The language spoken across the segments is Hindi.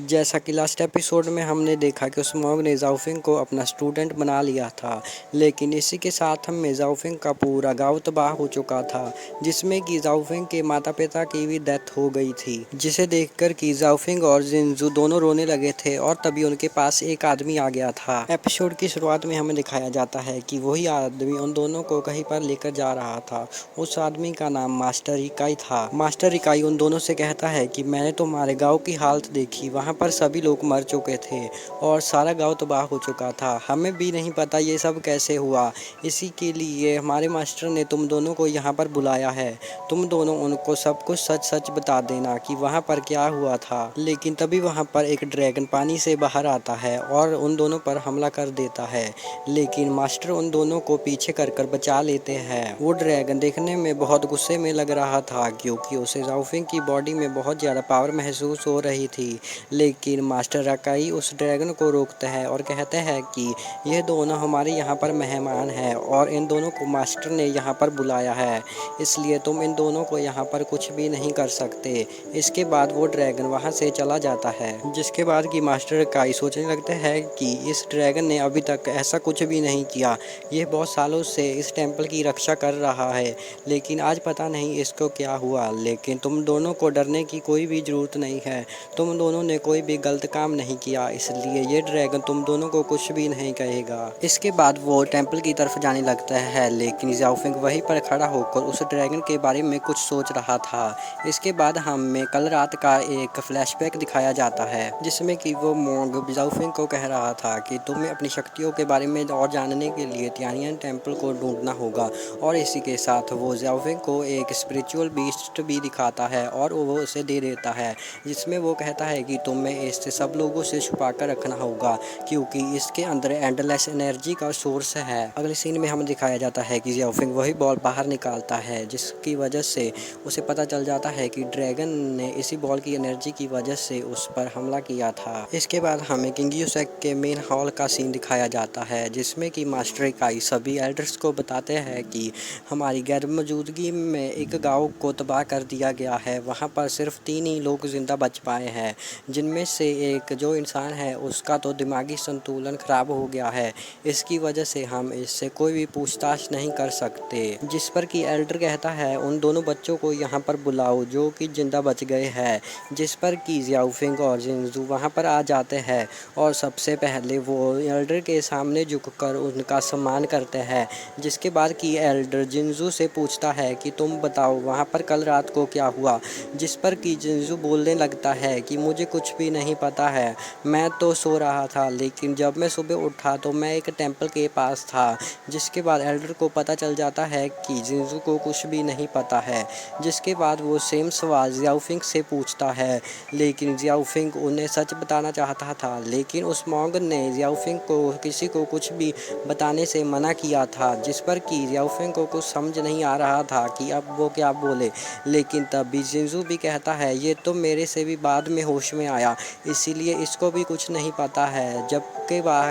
जैसा कि लास्ट एपिसोड में हमने देखा कि स्मॉग ने ज़ाओफिंग को अपना स्टूडेंट बना लिया था, लेकिन इसी के साथ में ज़ाओफिंग का पूरा गांव तबाह हो चुका था, जिसमें कि ज़ाओफिंग के माता पिता की भी डेथ हो गई थी, जिसे देखकर कि ज़ाओफिंग और जिंजू दोनों रोने लगे थे और तभी उनके पास एक आदमी आ गया था। एपिसोड की शुरुआत में हमें दिखाया जाता है कि वही आदमी उन दोनों को कहीं पर लेकर जा रहा था। उस आदमी का नाम मास्टर इकाई था। मास्टर इकाई उन दोनों से कहता है कि मैंने तुम्हारे गाँव की हालत देखी, वहाँ पर सभी लोग मर चुके थे और सारा गांव तबाह हो चुका था। हमें भी नहीं पता ये सब कैसे हुआ, इसी के लिए हमारे मास्टर ने तुम दोनों को यहाँ पर बुलाया है। तुम दोनों उनको सब कुछ सच सच बता देना कि वहाँ पर क्या हुआ था। लेकिन तभी वहाँ पर एक ड्रैगन पानी से बाहर आता है और उन दोनों पर हमला कर देता है, लेकिन मास्टर उन दोनों को पीछे कर बचा लेते हैं। वो ड्रैगन देखने में बहुत गुस्से में लग रहा था, क्योंकि उसे ज़ाओफिंग की बॉडी में बहुत ज़्यादा पावर महसूस हो रही थी। लेकिन मास्टर अकाई उस ड्रैगन को रोकते हैं और कहते हैं कि यह दोनों हमारे यहाँ पर मेहमान हैं और इन दोनों को मास्टर ने यहाँ पर बुलाया है, इसलिए तुम इन दोनों को यहाँ पर कुछ भी नहीं कर सकते। इसके बाद वो ड्रैगन वहाँ से चला जाता है, जिसके बाद कि मास्टर अकाई सोचने लगते हैं कि इस ड्रैगन ने अभी तक ऐसा कुछ भी नहीं किया, यह बहुत सालों से इस टेम्पल की रक्षा कर रहा है, लेकिन आज पता नहीं इसको क्या हुआ। लेकिन तुम दोनों को डरने की कोई भी ज़रूरत नहीं है, तुम दोनों ने कोई भी गलत काम नहीं किया, इसलिए ये ड्रैगन तुम दोनों को कुछ भी नहीं कहेगा। इसके बाद वो टेंपल की तरफ जाने लगता है, लेकिन ज़ाओफिंग वहीं पर खड़ा होकर उस ड्रैगन के बारे में कुछ सोच रहा था। इसके बाद हमें कल रात का एक फ्लैशबैक दिखाया जाता है, जिसमें कि वो मोंग ज़ाओफिंग को कह रहा था कि तुम्हें अपनी शक्तियों के बारे में और जानने के लिए तियानियन टेंपल को ढूंढना होगा। और इसी के साथ वो ज़ाओफिंग को एक स्पिरिचुअल बीस्ट भी दिखाता है और वो उसे दे देता है, जिसमें वो कहता है कि तुम्हें इससे सब लोगों से छुपा कर रखना होगा, क्योंकि इसके अंदर एंडलेस एनर्जी का सोर्स है। अगले सीन में हमें दिखाया जाता है कि ज़ाओफिंग वही बॉल बाहर निकालता है, जिसकी वजह से उसे पता चल जाता है कि ड्रैगन ने इसी बॉल की एनर्जी की वजह से उस पर हमला किया था। इसके बाद हमें किंग यूसेक के मेन हॉल का सीन दिखाया जाता है, जिसमें कि मास्टर इकाई सभी एल्डर्स को बताते हैं कि हमारी गैर मौजूदगी में एक गाँव को तबाह कर दिया गया है। वहाँ पर सिर्फ 3 ही लोग जिंदा बच पाए हैं, जिनमें से एक जो इंसान है उसका तो दिमागी संतुलन खराब हो गया है। इसकी वजह से हम इससे कोई भी पूछताछ नहीं कर सकते। जिस पर कि एल्डर कहता है उन दोनों बच्चों को यहाँ पर बुलाओ जो कि जिंदा बच गए हैं। जिस पर कि ज़ाओफिंग और जिंजू वहाँ पर आ जाते हैं और सबसे पहले वो एल्डर के सामने झुककर उनका सम्मान करते हैं। जिसके बाद कि एल्डर जिंजू से पूछता है कि तुम बताओ वहाँ पर कल रात को क्या हुआ। जिस पर कि जिंजू बोलने लगता है कि मुझे कुछ भी नहीं पता है, मैं तो सो रहा था, लेकिन जब मैं सुबह उठा तो मैं एक टेंपल के पास था। जिसके बाद एल्डर को पता चल जाता है कि जिंजू को कुछ भी नहीं पता है। जिसके बाद वो सेम सवाल ज़ाओफिंग से पूछता है, लेकिन ज़ाओफिंग उन्हें सच बताना चाहता था, लेकिन उस मॉन्ग ने ज़ाओफिंग को किसी को कुछ भी बताने से मना किया था। जिस पर कि ज़ाओफिंग को कुछ समझ नहीं आ रहा था कि अब वो क्या बोले, लेकिन तभी जिंजू भी कहता है ये तो मेरे से भी बाद में होश में आया, इसीलिए इसको भी कुछ नहीं पता है, जबकि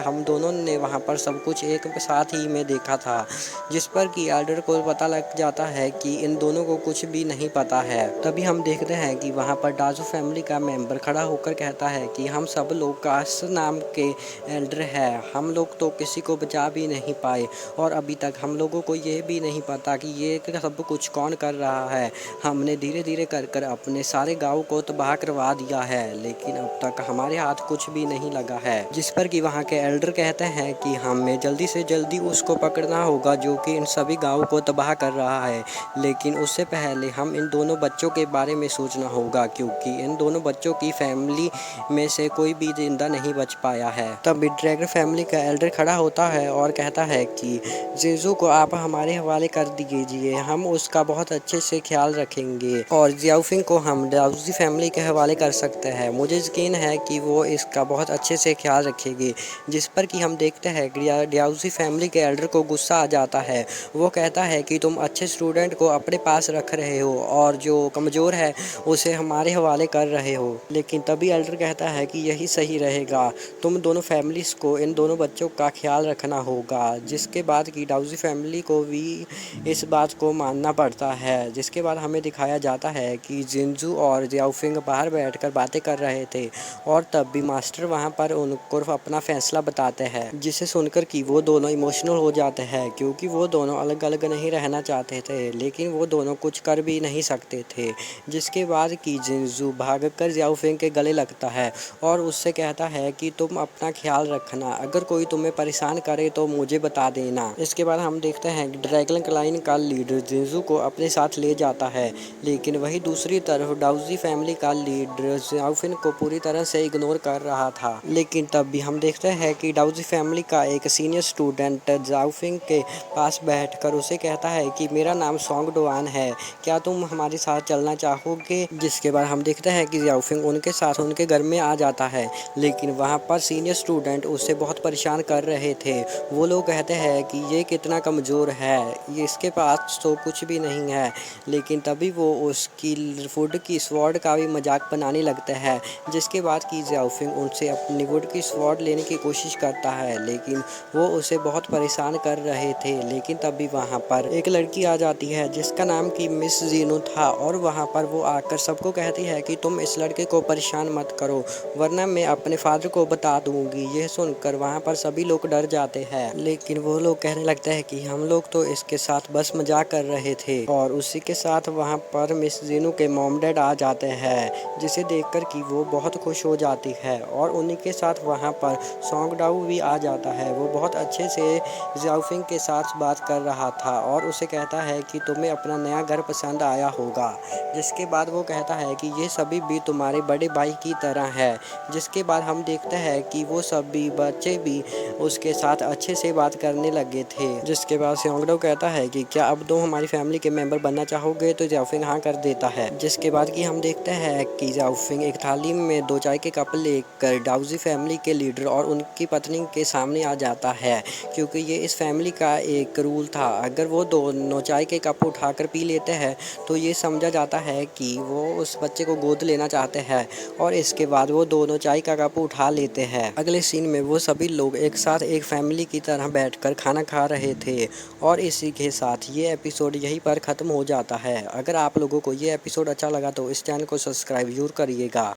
हम दोनों ने वहाँ पर सब कुछ एक साथ ही में देखा था। जिस पर कि एल्डर को पता लग जाता है कि इन दोनों को कुछ भी नहीं पता है। तभी हम देखते हैं कि वहाँ पर डाजू फैमिली का मेंबर खड़ा होकर कहता है कि हम सब लोग काश नाम के एल्डर हैं, हम लोग तो किसी को बचा भी नहीं पाए और अभी तक हम लोगों को ये भी नहीं पता कि ये सब कुछ कौन कर रहा है। हमने धीरे धीरे कर अपने सारे गाँव को तबाह करवा दिया है, लेकिन अब तक हमारे हाथ कुछ भी नहीं लगा है। जिस पर कि वहाँ के एल्डर कहते हैं कि हमें जल्दी से जल्दी उसको पकड़ना होगा जो कि इन सभी गाँव को तबाह कर रहा है, लेकिन उससे पहले हम इन दोनों बच्चों के बारे में सोचना होगा, क्योंकि इन दोनों बच्चों की फैमिली में से कोई भी जिंदा नहीं बच पाया है। तभी ड्रैगन फैमिली का एल्डर खड़ा होता है और कहता है कि जिंजू को आप हमारे हवाले कर दीजिए, हम उसका बहुत अच्छे से ख्याल रखेंगे और ज़ाओफिंग को हम डाउजी फैमिली के हवाले कर सकते हैं। मुझे यकीन है कि वो इसका बहुत अच्छे से ख्याल रखेगी। जिस पर कि हम देखते हैं कि डाउजी फैमिली के एल्डर को गुस्सा आ जाता है। वो कहता है कि तुम अच्छे स्टूडेंट को अपने पास रख रहे हो और जो कमज़ोर है उसे हमारे हवाले कर रहे हो। लेकिन तभी एल्डर कहता है कि यही सही रहेगा, तुम दोनों फैमिलीज़ को इन दोनों बच्चों का ख्याल रखना होगा। जिसके बाद कि डाउजी फैमिली को भी इस बात को मानना पड़ता है। जिसके बाद हमें दिखाया जाता है कि जिंजू और ज़ाओफिंग बाहर बैठकर बातें कर रहे रहे थे और तब भी मास्टर वहाँ पर उनको अपना फैसला बताते हैं, जिसे सुनकर कि वो दोनों इमोशनल हो जाते हैं क्योंकि वो दोनों अलग अलग नहीं रहना चाहते थे, लेकिन वो दोनों कुछ कर भी नहीं सकते थे। जिसके बाद कि जिंजू भागकर जाओफेंग के गले लगता है और उससे कहता है कि तुम अपना ख्याल रखना, अगर कोई तुम्हें परेशान करे तो मुझे बता देना। इसके बाद हम देखते हैं कि ड्रैगन क्लाइन का लीडर जिंजू को अपने साथ ले जाता है, लेकिन वही दूसरी तरफ डाउजी फैमिली का लीडर जाओफिन को पूरी तरह से इग्नोर कर रहा था। लेकिन तब भी हम देखते हैं कि डाउजी फैमिली का एक सीनियर स्टूडेंट जाओफिंग के पास बैठकर उसे कहता है कि मेरा नाम सोंग डोआन है, क्या तुम हमारे साथ चलना चाहोगे। जिसके बाद हम देखते हैं कि जाओफिंग उनके साथ उनके घर में आ जाता है, लेकिन वहाँ पर सीनियर स्टूडेंट उसे बहुत परेशान कर रहे थे। वो लोग कहते हैं कि ये कितना कमज़ोर है, ये इसके पास तो कुछ भी नहीं है। लेकिन तभी वो उसकी वुड की स्वॉर्ड का भी मजाक बनाने लगते हैं। जिसके बाद कि जाओफिंग उनसे अपनी वुड की स्वॉर्ड लेने की कोशिश करता है, लेकिन वो उसे बहुत परेशान कर रहे थे। लेकिन तभी वहाँ पर एक लड़की आ जाती है जिसका नाम कि मिस जीनू था और वहाँ पर वो आकर सबको कहती है कि तुम इस लड़के को परेशान मत करो, वरना मैं अपने फादर को बता दूंगी। यह सुनकर वहाँ पर सभी लोग डर जाते हैं, लेकिन वो लोग कहने लगते हैं कि हम लोग तो इसके साथ बस मजाक कर रहे थे। और उसी के साथ वहाँ पर मिस जीनू के मॉम डैड आ जाते हैं, जिसे देखकर कि वो बहुत खुश हो जाती है। और उन्हीं के साथ वहाँ पर सोंग डाउ भी आ जाता है। वो बहुत अच्छे से जाओफिंग के साथ बात कर रहा था और उसे कहता है कि तुम्हें अपना नया घर पसंद आया होगा। जिसके बाद वो कहता है कि ये सभी भी तुम्हारे बड़े भाई की तरह है। जिसके बाद हम देखते हैं कि वो सभी बच्चे भी उसके साथ अच्छे से बात करने लगे थे। जिसके बाद सोंगडो कहता है कि क्या अब तुम हमारी फैमिली के मेंबर बनना चाहोगे, तो जाओफिंग हाँ कर देता है। जिसके बाद कि हम देखते हैं कि जाओफिंग एक थाली में 2 चाय के कप लेकर डाउजी फैमिली के लीडर और उनकी पत्नी के सामने आ जाता है, क्योंकि ये इस फैमिली का एक रूल था, अगर वो दोनों चाय के कप उठाकर पी लेते हैं तो ये समझा जाता है कि वो उस बच्चे को गोद लेना चाहते हैं। और इसके बाद वो दोनों चाय का कप उठा लेते हैं। अगले सीन में वो सभी लोग एक साथ एक फैमिली की तरह बैठकर खाना खा रहे थे। और इसी के साथ ये एपिसोड यहीं पर ख़त्म हो जाता है। अगर आप लोगों को ये एपिसोड अच्छा लगा तो इस चैनल को सब्सक्राइब जरूर करिएगा।